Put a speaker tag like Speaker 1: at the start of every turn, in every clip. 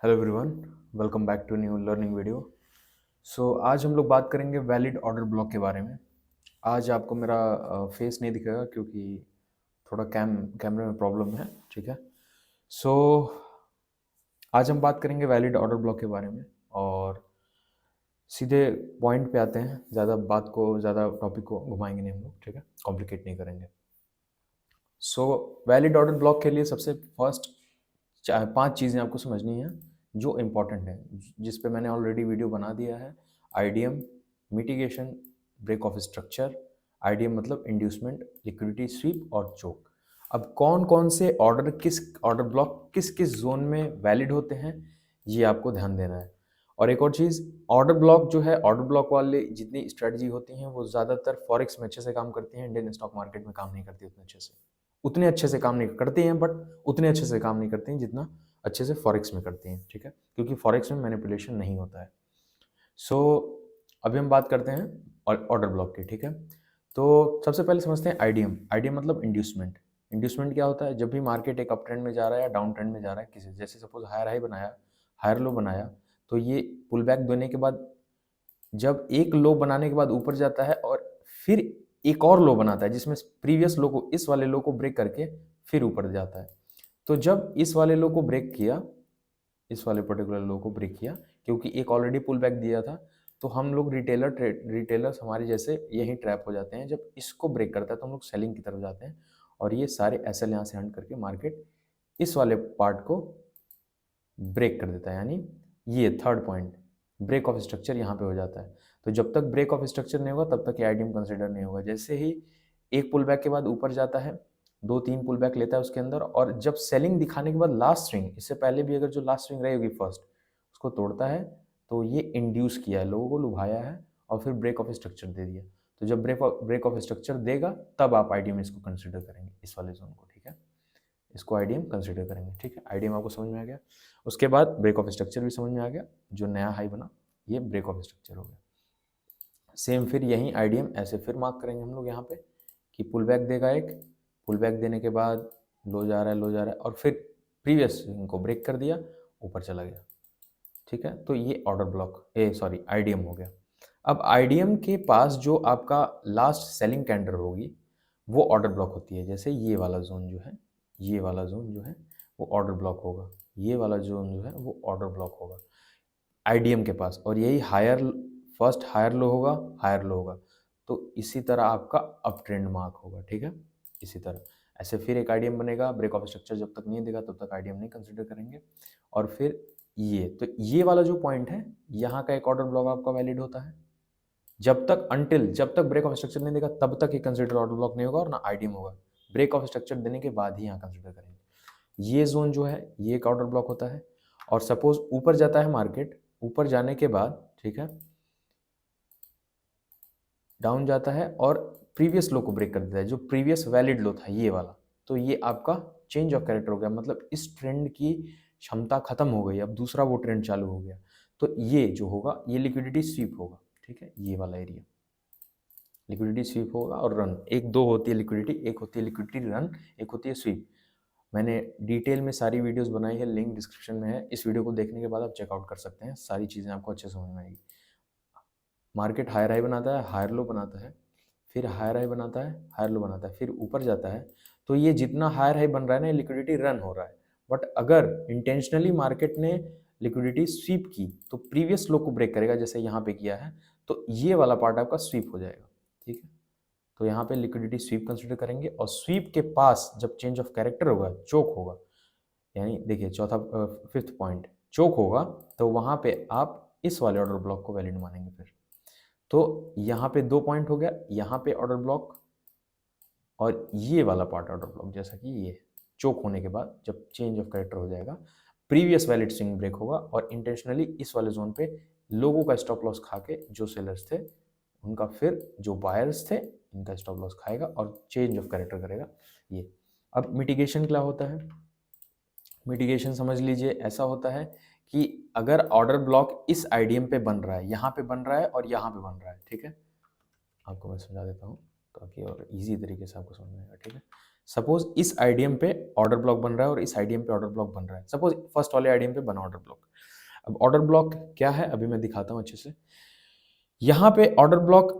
Speaker 1: Hello everyone, welcome back to new learning video. आज हम लोग बात करेंगे वैलिड ऑर्डर ब्लॉक के बारे में। आज आपको मेरा फेस नहीं दिखेगा क्योंकि थोड़ा कैमरे में प्रॉब्लम है। ठीक है। सो आज हम बात करेंगे वैलिड ऑर्डर ब्लॉक के बारे में और सीधे पॉइंट पे आते हैं। ज़्यादा टॉपिक को घुमाएंगे नहीं हम लोग। ठीक है, कॉम्प्लिकेट नहीं करेंगे। वैलिड ऑर्डर ब्लॉक के लिए सबसे फर्स्ट 5 चीज़ें आपको समझनी है जो इम्पोर्टेंट है, जिस पे मैंने ऑलरेडी वीडियो बना दिया है। IDM, mitigation, break of structure. IDM मतलब इंड्यूसमेंट, लिक्विडिटी स्वीप और चोक। अब कौन कौन से ऑर्डर ब्लॉक किस किस जोन में वैलिड होते हैं, ये आपको ध्यान देना है। और एक और चीज़, ऑर्डर ब्लॉक वाले जितनी स्ट्रेटजी होती हैं वो ज़्यादातर फॉरेक्स में अच्छे से काम करती हैं, इंडियन स्टॉक मार्केट में काम नहीं करती उतने अच्छे से काम नहीं करती हैं, बट उतने अच्छे से काम नहीं करती हैं जितना अच्छे से फॉरेक्स में करती हैं। ठीक है, क्योंकि फॉरेक्स में मैनिपुलेशन नहीं होता है। सो अभी हम बात करते हैं ऑर्डर ब्लॉक की। ठीक है, तो सबसे पहले समझते हैं आईडीएम। आईडीएम मतलब इंड्यूसमेंट। इंड्यूसमेंट क्या होता है? जब भी मार्केट एक अप ट्रेंड में जा रहा है या डाउन ट्रेंड में जा रहा है, किसी जैसे सपोज हायर हाई बनाया, हायर लो बनाया, तो ये पुल बैक देने के बाद जब एक लो बनाने के बाद ऊपर जाता है और फिर एक और लो बनाता है जिसमें प्रीवियस लो को, इस वाले लो को ब्रेक करके फिर ऊपर जाता है। तो जब इस वाले लो को ब्रेक किया, इस वाले पर्टिकुलर लो को ब्रेक किया, क्योंकि एक ऑलरेडी पुल बैक दिया था, तो हम लोग रिटेलर्स हमारे जैसे यही ट्रैप हो जाते हैं। जब इसको ब्रेक करता है तो हम लोग सेलिंग की तरफ जाते हैं और ये सारे एसएल यहाँ से हंट करके मार्केट इस वाले पार्ट को ब्रेक कर देता है। यानी ये third point, break of structure यहाँ पे हो जाता है। तो जब तक ब्रेक ऑफ स्ट्रक्चर नहीं होगा तब तक ये आईडीएम कंसिडर नहीं होगा। जैसे ही एक पुल बैक के बाद ऊपर जाता है, 2-3 पुल बैक लेता है उसके अंदर, और जब सेलिंग दिखाने के बाद लास्ट स्विंग, इससे पहले भी अगर जो लास्ट स्विंग रही होगी फर्स्ट, उसको तोड़ता है, तो ये इंड्यूस किया है, लोगों को लुभाया है और फिर ब्रेक ऑफ स्ट्रक्चर दे दिया। तो जब ब्रेक ऑफ स्ट्रक्चर देगा तब आप आईडीएम इसको कंसिडर करेंगे, इस वाले जोन को। ठीक है, इसको आईडीएम कंसिडर करेंगे। ठीक है, आईडीएम आपको समझ में आ गया। उसके बाद ब्रेक ऑफ स्ट्रक्चर भी समझ में आ गया, जो नया हाई बना ये ब्रेक ऑफ स्ट्रक्चर हो गया। सेम फिर यही आईडीएम ऐसे फिर मार्क करेंगे हम लोग यहाँ पे कि पुल बैक देगा, एक पुल बैक देने के बाद लो जा रहा है, लो जा रहा है, और फिर प्रीवियस इनको ब्रेक कर दिया, ऊपर चला गया। ठीक है, तो ये ऑर्डर ब्लॉक आईडीएम हो गया। अब आईडीएम के पास जो आपका लास्ट सेलिंग कैंडल होगी वो ऑर्डर ब्लॉक होती है। जैसे ये वाला जोन जो है, ये वाला जोन जो है वो ऑर्डर ब्लॉक होगा, ये वाला जोन जो है वो ऑर्डर ब्लॉक होगा आईडीएम के पास। और यही फर्स्ट हायर लो होगा, हायर लो होगा, तो इसी तरह आपका अप ट्रेंड मार्क होगा। ठीक है, इसी तरह ऐसे फिर एक आईडीएम बनेगा। ब्रेक ऑफ स्ट्रक्चर जब तक नहीं देगा तब तक आईडीएम नहीं कंसिडर करेंगे। और फिर ये वाला जो पॉइंट है, यहाँ का एक ऑर्डर ब्लॉक आपका वैलिड होता है। जब तक ब्रेक ऑफ स्ट्रक्चर नहीं देगा तब तक ये कंसिडर ऑर्डर ब्लॉक नहीं होगा और ना आईडीएम होगा। ब्रेक ऑफ स्ट्रक्चर देने के बाद ही यहाँ कंसिडर करेंगे। ये जोन जो है ये एक ऑर्डर ब्लॉक होता है। और सपोज ऊपर जाता है मार्केट, ऊपर जाने के बाद, ठीक है, डाउन जाता है और प्रीवियस लो को ब्रेक कर देता है, जो प्रीवियस वैलिड लो था ये वाला, तो ये आपका चेंज ऑफ कैरेक्टर हो गया। मतलब इस ट्रेंड की क्षमता खत्म हो गई, अब दूसरा वो ट्रेंड चालू हो गया। तो ये जो होगा ये लिक्विडिटी स्वीप होगा। ठीक है, ये वाला एरिया लिक्विडिटी स्वीप होगा। और रन, एक दो होती है लिक्विडिटी, एक होती है लिक्विडिटी रन, एक होती है स्वीप। मैंने डिटेल में सारी वीडियोस बनाई है, लिंक डिस्क्रिप्शन में है। इस वीडियो को देखने के बाद आप चेकआउट कर सकते हैं, सारी चीज़ें आपको अच्छे समझ में आएगी। मार्केट हायर हाई बनाता है, हायर लो बनाता है, फिर हायर हाई बनाता है, हायर लो बनाता है, फिर ऊपर जाता है। तो ये जितना हायर हाई बन रहा है ना, लिक्विडिटी रन हो रहा है। बट अगर इंटेंशनली मार्केट ने लिक्विडिटी स्वीप की तो प्रीवियस लो को ब्रेक करेगा, जैसे यहाँ पे किया है, तो ये वाला पार्ट आपका स्वीप हो जाएगा। ठीक है, तो यहाँ पे लिक्विडिटी स्वीप कंसिडर करेंगे। और स्वीप के पास जब चेंज ऑफ कैरेक्टर होगा, चोक होगा, यानी देखिए फिफ्थ पॉइंट, चोक होगा, तो वहाँ पे आप इस वाले ऑर्डर ब्लॉक को वैलिड मानेंगे। फिर तो यहाँ पे 2 पॉइंट हो गया, यहाँ पे ऑर्डर ब्लॉक और ये वाला पार्ट ऑर्डर ब्लॉक। जैसा कि ये चोक होने के बाद जब चेंज ऑफ कैरेक्टर हो जाएगा, प्रीवियस वैलिड स्विंग ब्रेक होगा और इंटेंशनली इस वाले जोन पे लोगों का स्टॉप लॉस खा के, जो सेलर्स थे उनका, फिर जो बायर्स थे इनका स्टॉप लॉस खाएगा और चेंज ऑफ कैरेक्टर करेगा ये। अब मिटिगेशन क्या होता है? मिटिगेशन समझ लीजिए ऐसा होता है कि अगर ऑर्डर ब्लॉक इस आईडीएम पे बन रहा है, यहाँ पे बन रहा है और यहाँ पे बन रहा है, ठीक है, आपको मैं समझा देता हूँ ताकि और इजी तरीके से आपको समझ में आएगा। ठीक है, सपोज इस आईडीएम पे ऑर्डर ब्लॉक बन रहा है और इस आईडीएम पे ऑर्डर ब्लॉक बन रहा है, सपोज फर्स्ट वाले आईडीएम पे बना ऑर्डर ब्लॉक। अब ऑर्डर ब्लॉक क्या है अभी मैं दिखाता हूँ अच्छे से। यहाँ पे ऑर्डर ब्लॉक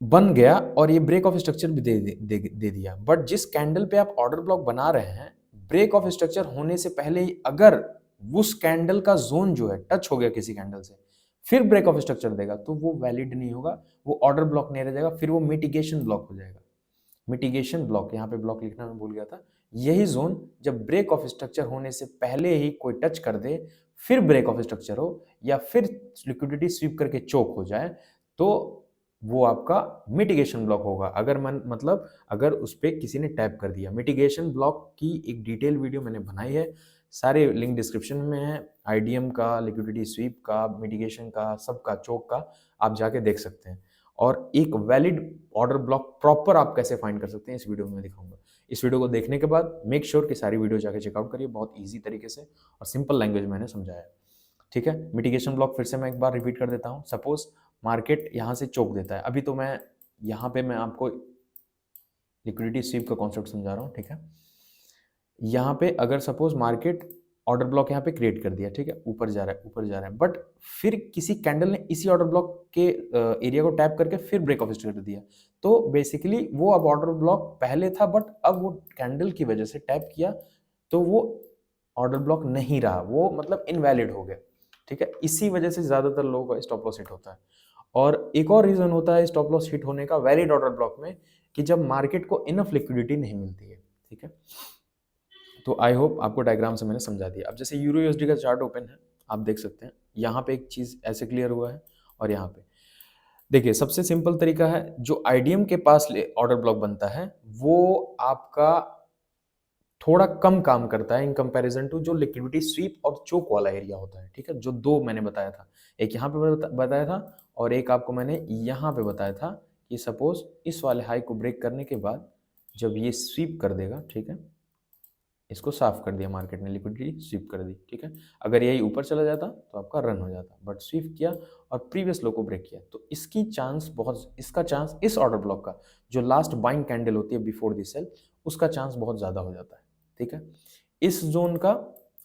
Speaker 1: बन गया और ये ब्रेक ऑफ स्ट्रक्चर भी दे दिया, बट जिस कैंडल पे आप ऑर्डर ब्लॉक बना रहे हैं, ब्रेक ऑफ स्ट्रक्चर होने से पहले ही अगर उस कैंडल का जोन जो है टच हो गया किसी कैंडल से, फिर ब्रेक ऑफ स्ट्रक्चर देगा तो वो वैलिड नहीं होगा, वो ऑर्डर ब्लॉक नहीं रह जाएगा, फिर वो मिटिगेशन ब्लॉक हो जाएगा। मिटिगेशन ब्लॉक, यहाँ पे ब्लॉक लिखना मैं भूल गया था, यही जोन जब ब्रेक ऑफ स्ट्रक्चर होने से पहले ही कोई टच कर दे, फिर ब्रेक ऑफ स्ट्रक्चर हो या फिर लिक्विडिटी स्वीप करके चोक हो जाए, तो वो आपका मिटिगेशन ब्लॉक होगा। अगर मतलब अगर उस पर किसी ने टैप कर दिया। मिटिगेशन ब्लॉक की एक डिटेल वीडियो मैंने बनाई है, सारे लिंक डिस्क्रिप्शन में है, आईडीएम का, लिक्विडिटी स्वीप का, मिटिगेशन का, सबका, चोक का, आप जाके देख सकते हैं। और एक वैलिड ऑर्डर ब्लॉक प्रॉपर आप कैसे फाइंड कर सकते हैं इस वीडियो में मैं दिखाऊंगा। इस वीडियो को देखने के बाद मेक श्योर कि सारी वीडियो जाके चेकआउट करिए, बहुत ईजी तरीके से और सिंपल लैंग्वेज में मैंने समझाया। ठीक है, मिटिगेशन ब्लॉक फिर से मैं एक बार रिपीट कर देता हूँ। सपोज मार्केट यहाँ से चोक देता है, अभी तो मैं यहाँ पे मैं आपको लिक्विडिटी स्वीप का कॉन्सेप्ट समझा रहा हूँ। ठीक है, यहाँ पे अगर सपोज मार्केट ऑर्डर ब्लॉक यहाँ पे क्रिएट कर दिया, ठीक है, ऊपर जा रहा है, ऊपर जा रहा है, बट फिर किसी कैंडल ने इसी ऑर्डर ब्लॉक के एरिया को टैप करके फिर ब्रेक ऑफ स्ट्रक्चर दिया, तो बेसिकली वो अब ऑर्डर ब्लॉक पहले था, बट अब वो कैंडल की वजह से टैप किया तो वो ऑर्डर ब्लॉक नहीं रहा, वो मतलब इनवैलिड हो गया। ठीक है, इसी वजह से ज्यादातर लोगों का स्टॉप लॉस हिट होता है। और एक और रीजन होता है स्टॉप लॉस हिट होने का वैलिड ऑर्डर ब्लॉक में, कि जब मार्केट को इनफ लिक्विडिटी नहीं मिलती है। ठीक है, तो आई होप आपको डायग्राम से मैंने समझा दिया। अब जैसे यूरो यूएसडी का चार्ट ओपन है, आप देख सकते हैं, यहाँ पे एक चीज ऐसे क्लियर हुआ है और यहाँ पे देखिए सबसे सिंपल तरीका है, जो आईडीएम के पास ऑर्डर ब्लॉक बनता है वो आपका थोड़ा कम काम करता है इन कंपैरिजन टू जो लिक्विडिटी स्वीप और चोक वाला एरिया होता है। ठीक है, जो दो मैंने बताया था, एक यहाँ पे बताया था और एक आपको मैंने यहाँ पे बताया था कि सपोज इस वाले हाई को ब्रेक करने के बाद जब ये स्वीप कर देगा, ठीक है, इसको साफ कर दिया मार्केट ने, लिक्विडिटी स्वीप कर दी। ठीक है, अगर यही ऊपर चला जाता तो आपका रन हो जाता, बट स्वीप किया और प्रीवियस लो को ब्रेक किया, तो इसकी चांस बहुत, इसका चांस इस ऑर्डर ब्लॉक का जो लास्ट बाइंग कैंडल होती है बिफोर दी सेल, उसका चांस बहुत ज़्यादा हो जाता है। ठीक है, इस जोन का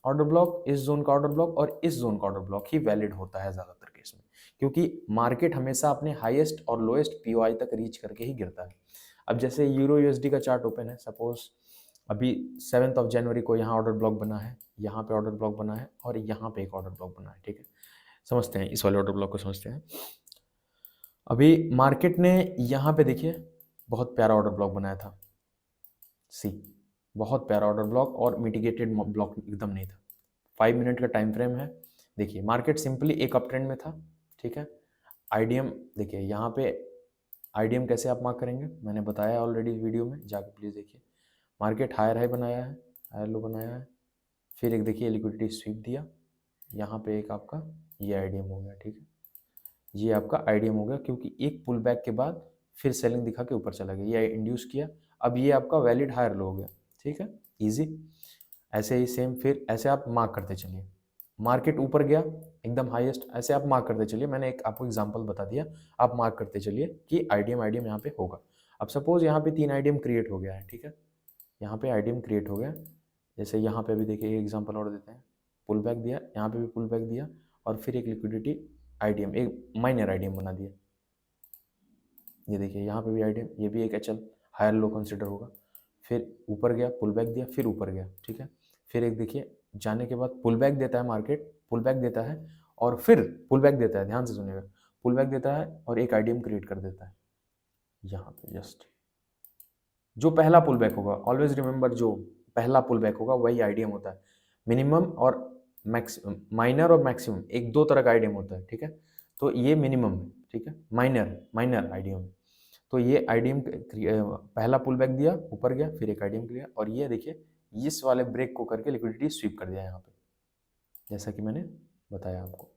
Speaker 1: ऑर्डर ब्लॉक, इस जोन का ऑर्डर ब्लॉक और इस जोन का ऑर्डर ब्लॉक ही वैलिड होता है ज़्यादातर केस में, क्योंकि मार्केट हमेशा अपने हाईएस्ट और लोएस्ट पीओआई तक रीच करके ही गिरता है। अब जैसे यूरो यूएसडी का चार्ट ओपन है, सपोज अभी 7 जनवरी को यहाँ ऑर्डर ब्लॉक बना है, यहाँ पे ऑर्डर ब्लॉक बना है और यहाँ पे एक ऑर्डर ब्लॉक बना है। ठीक है, समझते हैं, इस वाले ऑर्डर ब्लॉक को समझते हैं। अभी मार्केट ने यहाँ पे देखिए बहुत प्यारा ऑर्डर ब्लॉक बनाया था, सी, बहुत प्यारा ऑर्डर ब्लॉक और मिटिगेटेड ब्लॉक एकदम नहीं था। 5 मिनट का टाइम फ्रेम है, देखिए मार्केट सिंपली एक अप ट्रेंड में था। ठीक है, आईडीएम देखिए यहाँ पे, आईडीएम कैसे आप मार्क करेंगे मैंने बताया ऑलरेडी वीडियो में, जाके प्लीज़ देखिए। मार्केट हायर हाई बनाया है, हायर लो बनाया है, फिर एक देखिए लिक्विडिटी स्वीप दिया, यहाँ पे एक आपका ये आईडीएम हो गया। ठीक है, ये आपका आईडीएम हो गया, क्योंकि एक पुल बैक के बाद फिर सेलिंग दिखा के ऊपर चला गया, ये इंड्यूस किया, अब ये आपका वैलिड हायर लो हो गया। ठीक है, इजी। ऐसे ही सेम फिर ऐसे आप मार्क करते चलिए, मार्केट ऊपर गया एकदम हाईएस्ट, ऐसे आप मार्क करते चलिए, मैंने एक आपको एग्जांपल बता दिया, आप मार्क करते चलिए कि आईडीएम आईडीएम यहाँ पे होगा। अब सपोज यहाँ पे 3 आईडीएम क्रिएट हो गया है। ठीक है, यहाँ पे आईडीएम क्रिएट हो गया, जैसे यहाँ पे भी देखिए एग्जांपल और देते हैं, पुल बैक दिया, यहाँ पे भी पुल बैक दिया और फिर एक लिक्विडिटी आईडीएम, एक माइनर आईडीएम बना दिया। ये देखिए यहाँ पे भी आईडीएम, ये भी एक एचएल हायर लो कंसिडर होगा, फिर ऊपर गया, पुल बैक दिया, फिर ऊपर गया। ठीक है, फिर एक देखिए जाने के बाद पुल बैक देता है मार्केट, पुल बैक देता है और फिर पुल बैक देता है, ध्यान से सुनिएगा, पुल बैक देता है और एक आईडीएम क्रिएट कर देता है यहाँ पे जस्ट। जो पहला पुल बैक होगा, ऑलवेज रिमेंबर, जो पहला पुल बैक होगा वही आईडीएम होता है। मिनिमम और मैक्सिमम, माइनर और मैक्सिमम, एक दो तरह का आईडीएम होता है। ठीक है, तो ये मिनिमम है। ठीक है, माइनर आईडीएम, तो ये आईडीएम पहला पुल बैक दिया, ऊपर गया, फिर एक आईडीएम लिया और ये देखिए इस वाले ब्रेक को करके लिक्विडिटी स्वीप कर दिया यहाँ पे, जैसा कि मैंने बताया आपको।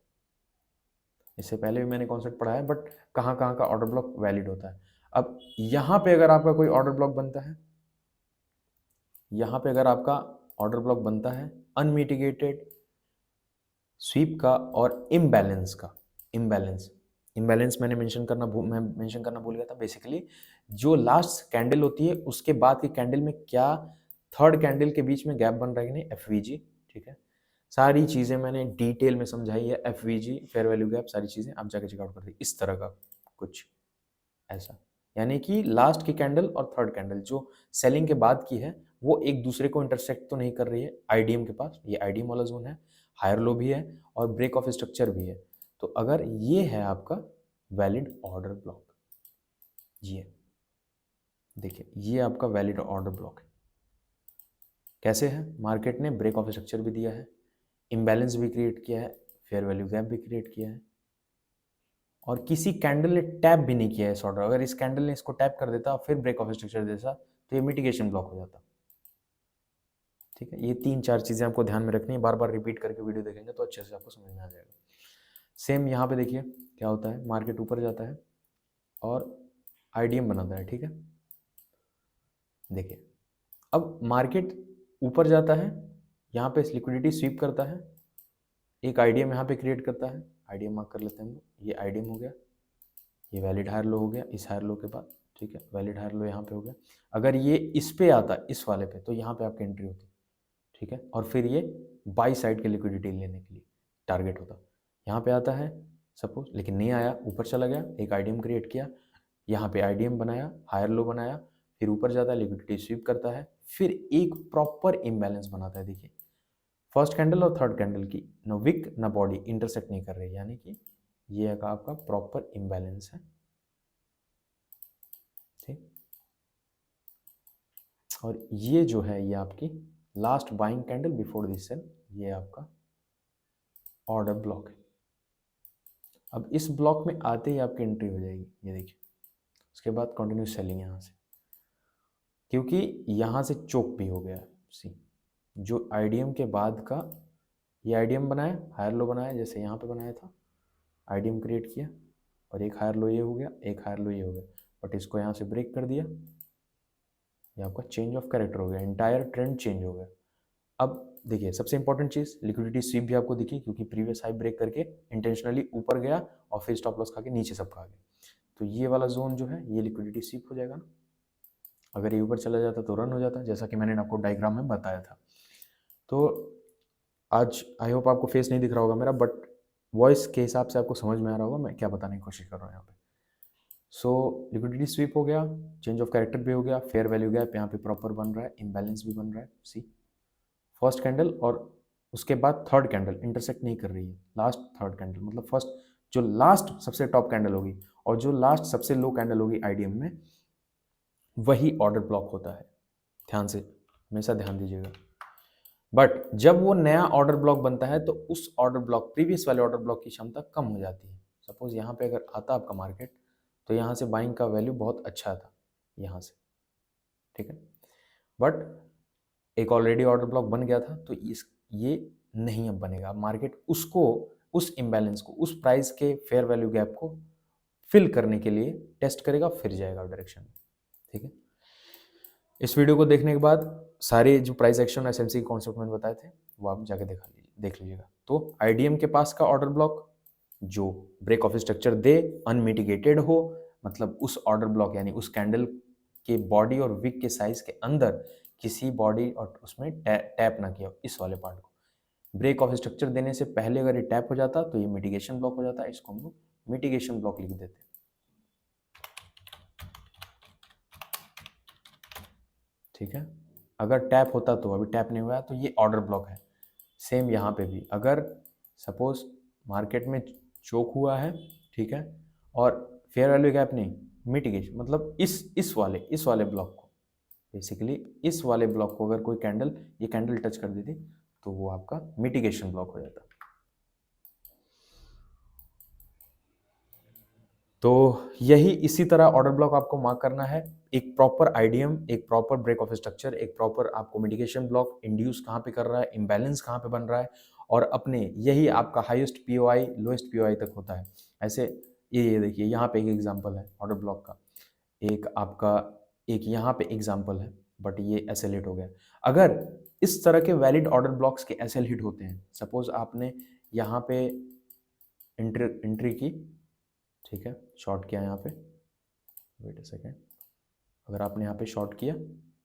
Speaker 1: इससे पहले भी मैंने कॉन्सेप्ट पढ़ा है, बट कहाँ कहाँ का ऑर्डर ब्लॉक वैलिड होता है। अब यहाँ पे अगर आपका कोई ऑर्डर ब्लॉक बनता है, यहाँ पे अगर आपका ऑर्डर ब्लॉक बनता है अनमिटिगेटेड स्वीप का और इम्बैलेंस का, इम्बैलेंस मैंने मेंशन करना भूल गया था। बेसिकली जो लास्ट कैंडल होती है उसके बाद की कैंडल में क्या थर्ड कैंडल के बीच में गैप बन रहा है कि नहीं, एफवीजी, ठीक है। सारी चीज़ें मैंने डिटेल में समझाई है, एफवीजी, फेयर वैल्यू गैप, सारी चीज़ें आप जाके चेकआउट कर दी। इस तरह का कुछ ऐसा, यानी कि लास्ट की कैंडल और थर्ड कैंडल जो सेलिंग के बाद की है वो एक दूसरे को इंटरसेक्ट तो नहीं कर रही है आईडीएम के पास, ये आईडीएम वाला जोन है, हायर लो भी है और ब्रेक ऑफ स्ट्रक्चर भी है। तो अगर ये है आपका वैलिड ऑर्डर ब्लॉक, ये देखिए ये आपका वैलिड ऑर्डर ब्लॉक है। कैसे है, मार्केट ने ब्रेक ऑफ स्ट्रक्चर भी दिया है, इम्बैलेंस भी क्रिएट किया है, फेयर वैल्यू गैप भी क्रिएट किया है, और किसी कैंडल ने टैप भी नहीं किया है इस ऑर्डर। अगर इस कैंडल ने इसको टैप कर देता फिर ब्रेक ऑफ स्ट्रक्चर देता तो ये मिटिगेशन ब्लॉक हो जाता, ठीक है। ये 3-4 चीज़ें आपको ध्यान में रखनी है, बार बार रिपीट करके वीडियो देखेंगे तो अच्छे से आपको समझ में आ जाएगा। सेम यहाँ पे देखिए क्या होता है, मार्केट ऊपर जाता है और आईडीएम बनाता है, ठीक है। देखिए अब मार्केट ऊपर जाता है, यहाँ पे लिक्विडिटी स्वीप करता है, एक आईडीएम यहाँ पे क्रिएट करता है, आईडीएम मार्क कर लेते हैं हम लोग, ये आईडीएम हो गया, ये वैलिड हायर लो हो गया इस हायर लो के बाद, ठीक है, वैलिड हायर लो यहाँ पे हो गया। अगर ये इस पे आता इस वाले पे तो यहाँ पे आपकी एंट्री होती, ठीक है, और फिर ये बाई साइड की लिक्विडिटी लेने के लिए टारगेट होता। यहाँ पे आता है सपोज, लेकिन नहीं आया, ऊपर चला गया, एक आईडीएम क्रिएट किया, यहाँ पे आईडीएम बनाया, हायर लो बनाया, फिर ऊपर जाता है, लिक्विडिटी स्वीप करता है, फिर एक प्रॉपर इम्बैलेंस बनाता है। देखिए फर्स्ट कैंडल और थर्ड कैंडल की न विक न बॉडी इंटरसेक्ट नहीं कर रही, यानी कि ये आपका प्रॉपर इम्बैलेंस है, ठीक। और ये जो है ये आपकी last buying candle before this sell, ये आपका ऑर्डर ब्लॉक है। अब इस ब्लॉक में आते ही आपकी एंट्री हो जाएगी, ये देखिए, उसके बाद कंटिन्यू सेलिंग यहाँ से, क्योंकि यहाँ से चोक भी हो गया सी, जो आईडीएम के बाद का ये आईडीएम बनाया, हायर लो बनाया, जैसे यहाँ पे बनाया था, आईडीएम क्रिएट किया और एक हायर लो ये हो गया, एक हायर लो ये हो गया, बट इसको यहाँ से ब्रेक कर दिया, ये आपका चेंज ऑफ कैरेक्टर हो गया, एंटायर ट्रेंड चेंज हो गया। अब देखिए सबसे इंपॉर्टेंट चीज़, लिक्विडिटी स्वीप भी आपको दिखी, क्योंकि प्रीवियस हाई ब्रेक करके इंटेंशनली ऊपर गया और फिर स्टॉप लॉस खा के नीचे सब खा गया, तो ये वाला जोन जो है ये लिक्विडिटी स्वीप हो जाएगा ना। अगर ये ऊपर चला जाता तो रन हो जाता, जैसा कि मैंने आपको डायग्राम में बताया था। तो आज आई होप आपको फेस नहीं दिख रहा होगा मेरा, बट वॉइस के हिसाब से आपको समझ में आ रहा होगा मैं क्या बताने की कोशिश कर रहा हूँ यहाँ पे। सो लिक्विडिटी स्वीप हो गया, चेंज ऑफ कैरेक्टर भी हो गया, फेयर वैल्यू गैप यहाँ पे प्रॉपर बन रहा है, इम्बैलेंस भी बन रहा है, सी फर्स्ट कैंडल और उसके बाद थर्ड कैंडल इंटरसेक्ट नहीं कर रही है, लास्ट थर्ड कैंडल, मतलब फर्स्ट जो लास्ट सबसे टॉप कैंडल होगी और जो लास्ट सबसे लो कैंडल होगी आईडीएम में, वही ऑर्डर ब्लॉक होता है। ध्यान से हमेशा ध्यान दीजिएगा। बट जब वो नया ऑर्डर ब्लॉक बनता है तो उस ऑर्डर ब्लॉक, प्रीवियस वाले ऑर्डर ब्लॉक की क्षमता कम हो जाती है। सपोज यहाँ पे अगर आता आपका मार्केट तो यहाँ से बाइंग का वैल्यू बहुत अच्छा था यहाँ से, ठीक है, बट एक ऑलरेडी ऑर्डर ब्लॉक बन गया था तो ये नहीं अब बनेगा। मार्केट उसको, उस इम्बैलेंस को, उस प्राइस के फेयर वैल्यू गैप को फिल करने के लिए टेस्ट करेगा, फिर जाएगा डायरेक्शन में, ठीक है। इस वीडियो को देखने के बाद सारे जो प्राइस एक्शन एसएमसी के कॉन्सेप्ट मैंने बताए थे वो आप जाके देख लीजिएगा। तो आईडीएम के पास का ऑर्डर ब्लॉक जो break of structure they, unmitigated हो, मतलब उस ऑर्डर ब्लॉक यानी उस कैंडल के बॉडी और विक के साइज के अंदर किसी बॉडी और उसमें टैप ना किया, इस वाले पार्ट को ब्रेक ऑफ स्ट्रक्चर देने से पहले अगर ये टैप हो जाता तो ये मिटिगेशन ब्लॉक हो जाता है, इसको हम लोग मिटिगेशन ब्लॉक लिख देते, ठीक है। अगर टैप होता तो, अभी टैप नहीं हुआ तो ये ऑर्डर ब्लॉक है। सेम यहाँ पे भी अगर सपोज मार्केट में चोक हुआ है, ठीक है, और फेयर वैल्यू गैप नहीं, मिटिगेशन, मतलब इस वाले ब्लॉक को, बेसिकली इस वाले ब्लॉक को अगर कोई कैंडल, ये कैंडल टच कर देती तो वो आपका मिटिगेशन ब्लॉक हो जाता। तो यही इसी तरह ऑर्डर ब्लॉक आपको मार्क करना है, एक प्रॉपर आईडीएम, एक प्रॉपर ब्रेक ऑफ स्ट्रक्चर, एक प्रॉपर आपको मिटिगेशन ब्लॉक, इंड्यूस कहाँ पे कर रहा है, इम्बैलेंस कहाँ पे बन रहा है, और अपने यही आपका हाईएस्ट पीओआई लोएस्ट पीओआई तक होता है। ऐसे ये देखिए यहाँ पे एक एग्जांपल है ऑर्डर ब्लॉक का, एक आपका एक यहाँ पे एग्जांपल है, बट ये एसएल हिट हो गया। अगर इस तरह के वैलिड ऑर्डर ब्लॉक्स के एसएल हिट होते हैं, सपोज आपने यहाँ पे एंट्री की, ठीक है, शॉर्ट किया यहाँ पे, वेट अ सेकेंड, अगर आपने यहाँ पे शॉर्ट किया,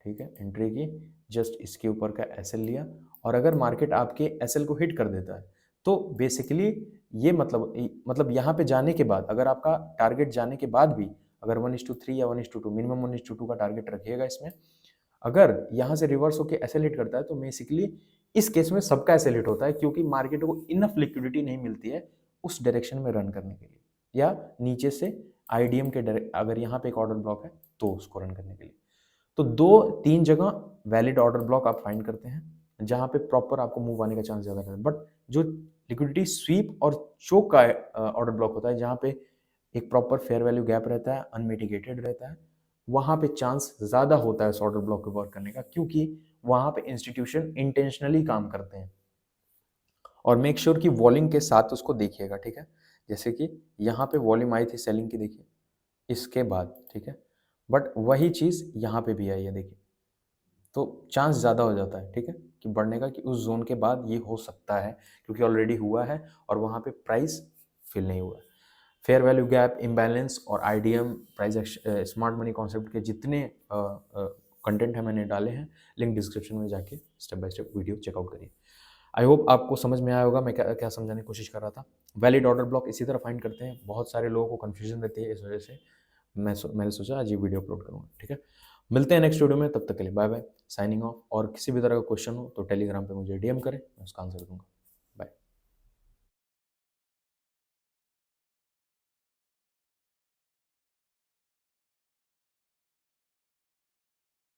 Speaker 1: ठीक है, एंट्री की, जस्ट इसके ऊपर का एसएल लिया, और अगर मार्केट आपके एसएल को हिट कर देता है तो बेसिकली ये मतलब यहाँ पे जाने के बाद, अगर आपका टारगेट जाने के बाद भी अगर 1:3 या 1:2, मिनिमम 1:2 का टारगेट रखिएगा इसमें, अगर यहाँ से रिवर्स होकर एसएल हिट करता है तो बेसिकली इस केस में सबका एसएल हिट होता है, क्योंकि मार्केट को इनफ लिक्विडिटी नहीं मिलती है उस डायरेक्शन में रन करने के लिए, या नीचे से आईडीएम के अगर यहाँ पे एक ऑर्डर ब्लॉक है तो उसको रन करने के लिए। तो 2-3 जगह वैलिड ऑर्डर ब्लॉक आप फाइंड करते हैं जहाँ पे प्रॉपर आपको मूव आने का चांस ज़्यादा रहता है। बट जो लिक्विडिटी स्वीप और चोक का ऑर्डर ब्लॉक होता है, जहाँ पे एक प्रॉपर फेयर वैल्यू गैप रहता है, अनमिटिगेटेड रहता है, वहाँ पे चांस ज़्यादा होता है उस ऑर्डर ब्लॉक को वर्क करने का, क्योंकि वहाँ पे इंस्टीट्यूशन इंटेंशनली काम करते हैं। और मेक श्योर कि वॉल्यूम के साथ उसको देखिएगा, ठीक है। जैसे कि यहाँ पे वॉल्यूम आई थी सेलिंग की, देखिए इसके बाद, ठीक है, बट वही चीज़ यहाँ पे भी आई है, देखिए, तो चांस ज़्यादा हो जाता है, ठीक है, कि बढ़ने का, कि उस जोन के बाद ये हो सकता है, क्योंकि ऑलरेडी हुआ है और वहाँ पे प्राइस फिल नहीं हुआ है। फेयर वैल्यू गैप, इम्बैलेंस और IDM price smart money concept के जितने कंटेंट है मैंने डाले हैं, लिंक डिस्क्रिप्शन में जाके step by step video check out करिए। आई होप आपको समझ में आया होगा मैं क्या क्या समझाने की कोशिश कर रहा था। वैलिड ऑर्डर ब्लॉक इसी तरह फाइंड करते हैं, बहुत सारे लोगों को कन्फ्यूजन रहती है, इस वजह से मैंने सोचा आज ये वीडियो अपलोड करूँगा, ठीक है। मिलते हैं नेक्स्ट वीडियो में, तब तक के लिए बाय बाय, साइनिंग ऑफ। और किसी भी तरह का क्वेश्चन हो तो टेलीग्राम पे मुझे डीएम करें, मैं उसका आंसर दूंगा।